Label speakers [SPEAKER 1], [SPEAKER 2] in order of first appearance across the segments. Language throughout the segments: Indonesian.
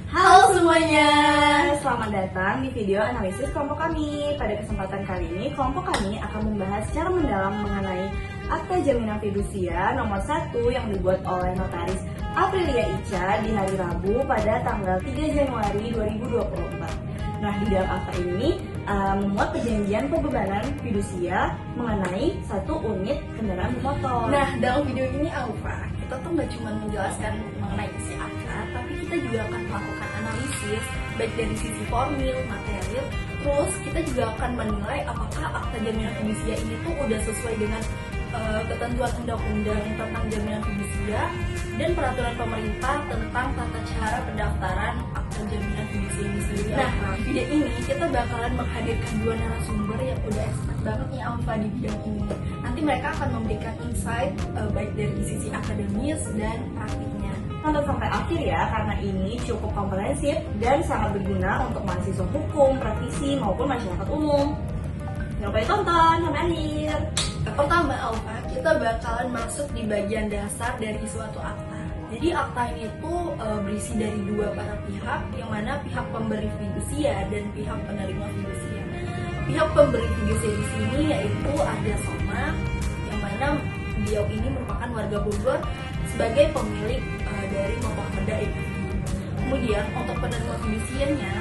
[SPEAKER 1] Halo semuanya, selamat datang di video analisis kelompok kami. Pada kesempatan kali ini, kelompok kami akan membahas secara mendalam mengenai Akta Jaminan Fidusia nomor 1 yang dibuat oleh Notaris Aprilia Ica di hari Rabu pada tanggal 3 Januari 2024. Nah, di dalam akta ini memuat perjanjian pembebanan fidusia mengenai 1 unit kendaraan bermotor.
[SPEAKER 2] Nah, dalam video ini Alfa, kita tuh nggak cuma menjelaskan mengenai isi akta, tapi kita juga akan melakukan analisis baik dari sisi formil, material, terus kita juga akan menilai apakah akta jaminan fidusia ini tuh udah sesuai dengan ketentuan undang-undang tentang jaminan fidusia dan peraturan pemerintah tentang tata cara pendaftaran akta jaminan fidusia ini sendiri. Nah, di video ini kita bakalan menghadirkan 2 narasumber yang udah expert banget nih Alfa di bidang ini. Nanti mereka akan memberikan insight baik dari sisi akademis dan praktiknya.
[SPEAKER 1] Tonton sampai akhir ya, karena ini cukup komprehensif dan sangat berguna untuk mahasiswa hukum, praktisi, maupun masyarakat umum. Jangan lupa ditonton sampai akhir.
[SPEAKER 2] Pertama Alfa, kita bakalan masuk di bagian dasar dari suatu akta. Jadi akta ini tuh berisi dari 2 para pihak, yang mana pihak pemberi fidusia dan pihak penerima fidusia. Pihak pemberi fidusia di sini yaitu ada Soma, yang mana beliau ini merupakan warga Bogor sebagai pemilik dari Motor ini. Kemudian untuk penerima fidusianya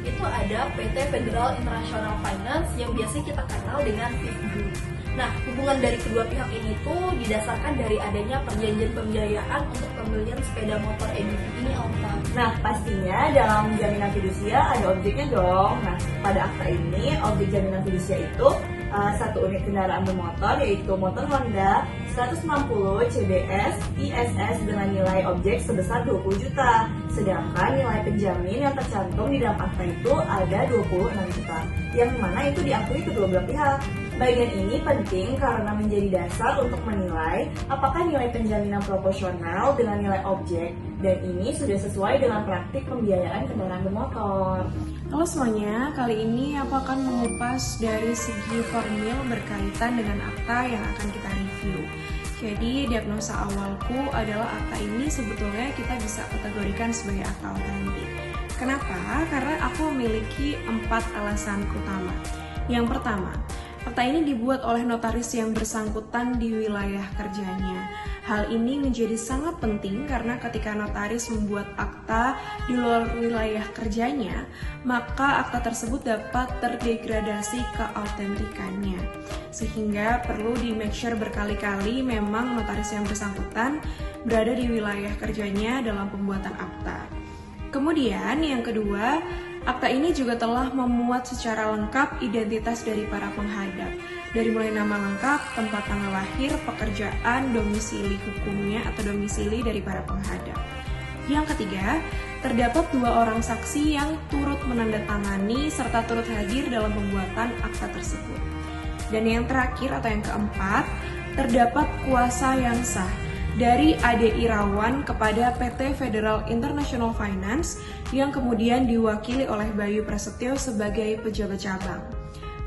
[SPEAKER 2] itu ada PT Federal International Finance yang biasa kita kenal dengan FIF Group. Nah, hubungan dari kedua pihak ini tuh didasarkan dari adanya perjanjian pembiayaan untuk pembelian sepeda motor EDV ini, Alfa.
[SPEAKER 1] Nah, pastinya dalam jaminan fidusia ada objeknya dong. Nah, pada akta ini, objek jaminan fidusia itu 1 unit kendaraan bermotor, yaitu motor Honda 160 CBS ISS dengan nilai objek sebesar 20 juta. Sedangkan nilai penjamin yang tercantum di dalam akta itu ada 26 juta, yang mana itu diakui kedua belah pihak. Bagian ini penting karena menjadi dasar untuk menilai apakah nilai penjaminan proporsional dengan nilai objek, dan ini sudah sesuai dengan praktik pembiayaan kendaraan bermotor.
[SPEAKER 3] Halo semuanya, kali ini aku akan mengupas dari segi formil berkaitan dengan akta yang akan kita review. Jadi diagnosa awalku adalah akta ini sebetulnya kita bisa kategorikan sebagai akta otentik. Kenapa? Karena aku memiliki 4 alasan utama. Yang pertama, akta ini dibuat oleh notaris yang bersangkutan di wilayah kerjanya. Hal ini menjadi sangat penting karena ketika notaris membuat akta di luar wilayah kerjanya, maka akta tersebut dapat terdegradasi keautentikannya. Sehingga perlu di make sure berkali-kali memang notaris yang bersangkutan berada di wilayah kerjanya dalam pembuatan akta. Kemudian yang kedua, akta ini juga telah memuat secara lengkap identitas dari para penghadap, dari mulai nama lengkap, tempat tanggal lahir, pekerjaan, domisili hukumnya atau domisili dari para penghadap. Yang ketiga, terdapat 2 orang saksi yang turut menandatangani serta turut hadir dalam pembuatan akta tersebut. Dan yang terakhir atau yang keempat, terdapat kuasa yang sah dari Ade Irawan kepada PT Federal International Finance yang kemudian diwakili oleh Bayu Prasetyo sebagai pejabat cabang.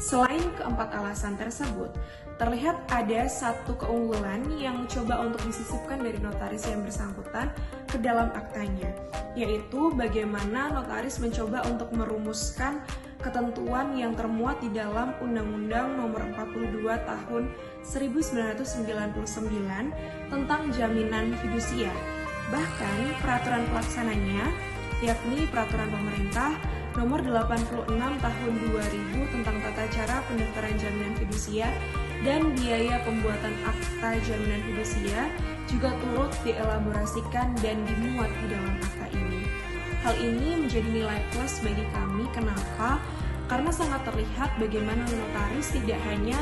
[SPEAKER 3] Selain keempat alasan tersebut, terlihat ada 1 keunggulan yang coba untuk disisipkan dari notaris yang bersangkutan ke dalam aktanya, yaitu bagaimana notaris mencoba untuk merumuskan ketentuan yang termuat di dalam Undang-Undang Nomor 42 Tahun 1999 tentang jaminan fidusia. Bahkan peraturan pelaksananya, yakni Peraturan Pemerintah Nomor 86 Tahun 2000 tentang tata cara pendaftaran jaminan fidusia dan biaya pembuatan akta jaminan fidusia juga turut dielaborasikan dan dimuat di dalam akta ini. Hal ini menjadi nilai plus bagi kami. Kenapa? Karena sangat terlihat bagaimana notaris tidak hanya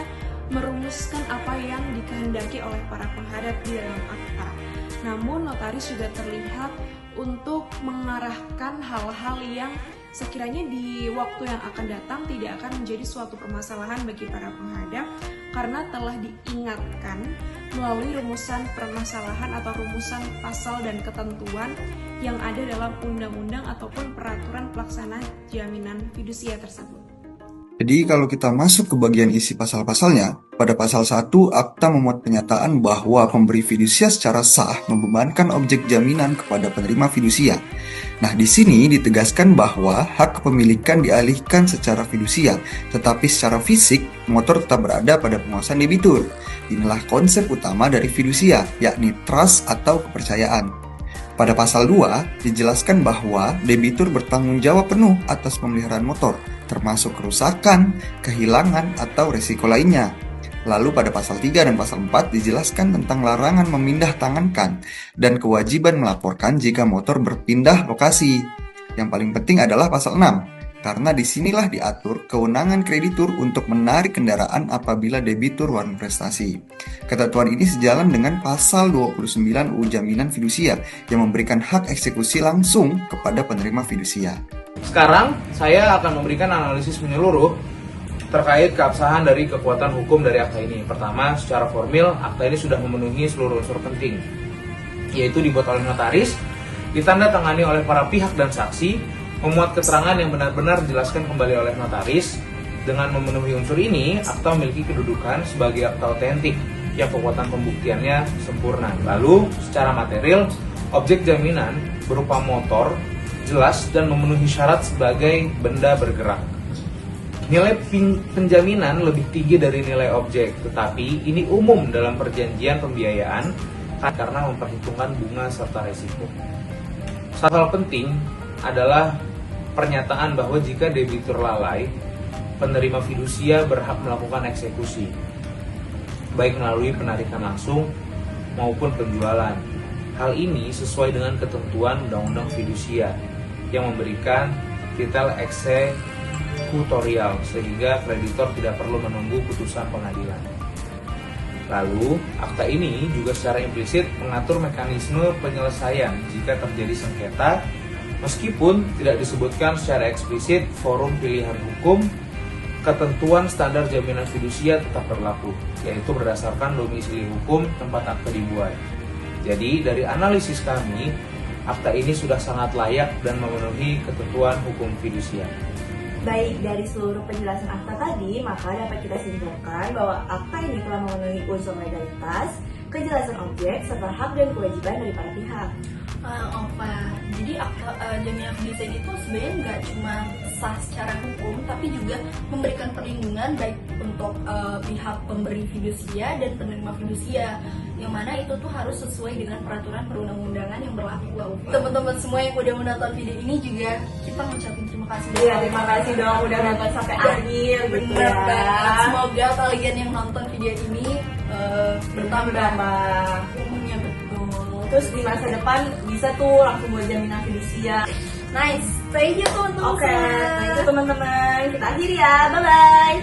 [SPEAKER 3] merumuskan apa yang dikehendaki oleh para penghadap di dalam akta, namun notaris juga terlihat untuk mengarahkan hal-hal yang sekiranya di waktu yang akan datang tidak akan menjadi suatu permasalahan bagi para penghadap karena telah diingatkan melalui rumusan permasalahan atau rumusan pasal dan ketentuan yang ada dalam undang-undang ataupun peraturan pelaksana jaminan fidusia tersebut.
[SPEAKER 4] Jadi kalau kita masuk ke bagian isi pasal-pasalnya, pada pasal 1 akta memuat pernyataan bahwa pemberi fidusia secara sah membebankan objek jaminan kepada penerima fidusia. Nah, di sini ditegaskan bahwa hak kepemilikan dialihkan secara fidusia, tetapi secara fisik motor tetap berada pada penguasaan debitur. Inilah konsep utama dari fidusia, yakni trust atau kepercayaan. Pada pasal 2 dijelaskan bahwa debitur bertanggung jawab penuh atas pemeliharaan motor, termasuk kerusakan, kehilangan, atau resiko lainnya. Lalu pada pasal 3 dan pasal 4 dijelaskan tentang larangan memindah tangankan dan kewajiban melaporkan jika motor berpindah lokasi. Yang paling penting adalah pasal 6, karena disinilah diatur kewenangan kreditur untuk menarik kendaraan apabila debitur warna prestasi. Ketentuan ini sejalan dengan pasal 29 UU Jaminan Fidusia yang memberikan hak eksekusi langsung kepada penerima fidusia.
[SPEAKER 5] Sekarang saya akan memberikan analisis menyeluruh terkait keabsahan dari kekuatan hukum dari akta ini. Pertama, secara formil, akta ini sudah memenuhi seluruh unsur penting, yaitu dibuat oleh notaris, ditandatangani oleh para pihak dan saksi, memuat keterangan yang benar-benar dijelaskan kembali oleh notaris. Dengan memenuhi unsur ini, akta memiliki kedudukan sebagai akta otentik yang kekuatan pembuktiannya sempurna. Lalu, secara material, objek jaminan berupa motor jelas dan memenuhi syarat sebagai benda bergerak. Nilai penjaminan lebih tinggi dari nilai objek, tetapi ini umum dalam perjanjian pembiayaan karena memperhitungkan bunga serta resiko. Satu hal penting adalah pernyataan bahwa jika debitur lalai, penerima fidusia berhak melakukan eksekusi, baik melalui penarikan langsung maupun penjualan. Hal ini sesuai dengan ketentuan Undang-Undang Fidusia yang memberikan titel eksekutorial sehingga kreditor tidak perlu menunggu putusan pengadilan. Lalu, akta ini juga secara implisit mengatur mekanisme penyelesaian jika terjadi sengketa, meskipun tidak disebutkan secara eksplisit forum pilihan hukum. Ketentuan standar jaminan fidusia tetap berlaku, yaitu berdasarkan domisili hukum tempat akta dibuat. Jadi, dari analisis kami, akta ini sudah sangat layak dan memenuhi ketentuan hukum fidusia.
[SPEAKER 1] Baik, dari seluruh penjelasan akta tadi, maka dapat kita simpulkan bahwa akta ini telah memenuhi unsur legalitas, kejelasan objek, serta hak dan kewajiban dari para pihak.
[SPEAKER 2] Jadi akta jaminan fidusia itu sebenarnya nggak cuma sah secara hukum, tapi juga memberikan perlindungan baik untuk pihak pemberi fidusia dan penerima fidusia, yang mana itu tuh harus sesuai dengan peraturan perundang-undangan yang berlaku. Teman-teman semua yang udah menonton video ini juga kita ngucapin terima kasih.
[SPEAKER 1] Iya, terima kasih dong udah nonton sampai akhir.
[SPEAKER 2] Bener banget. Semoga kalian yang nonton video ini bertambah umumnya betul.
[SPEAKER 1] Terus di masa depan bisa tuh langsung buat jaminan fidusia.
[SPEAKER 2] Nice, thank you teman-teman.
[SPEAKER 1] Oke, thank you teman-teman. Kita akhiri ya, bye-bye.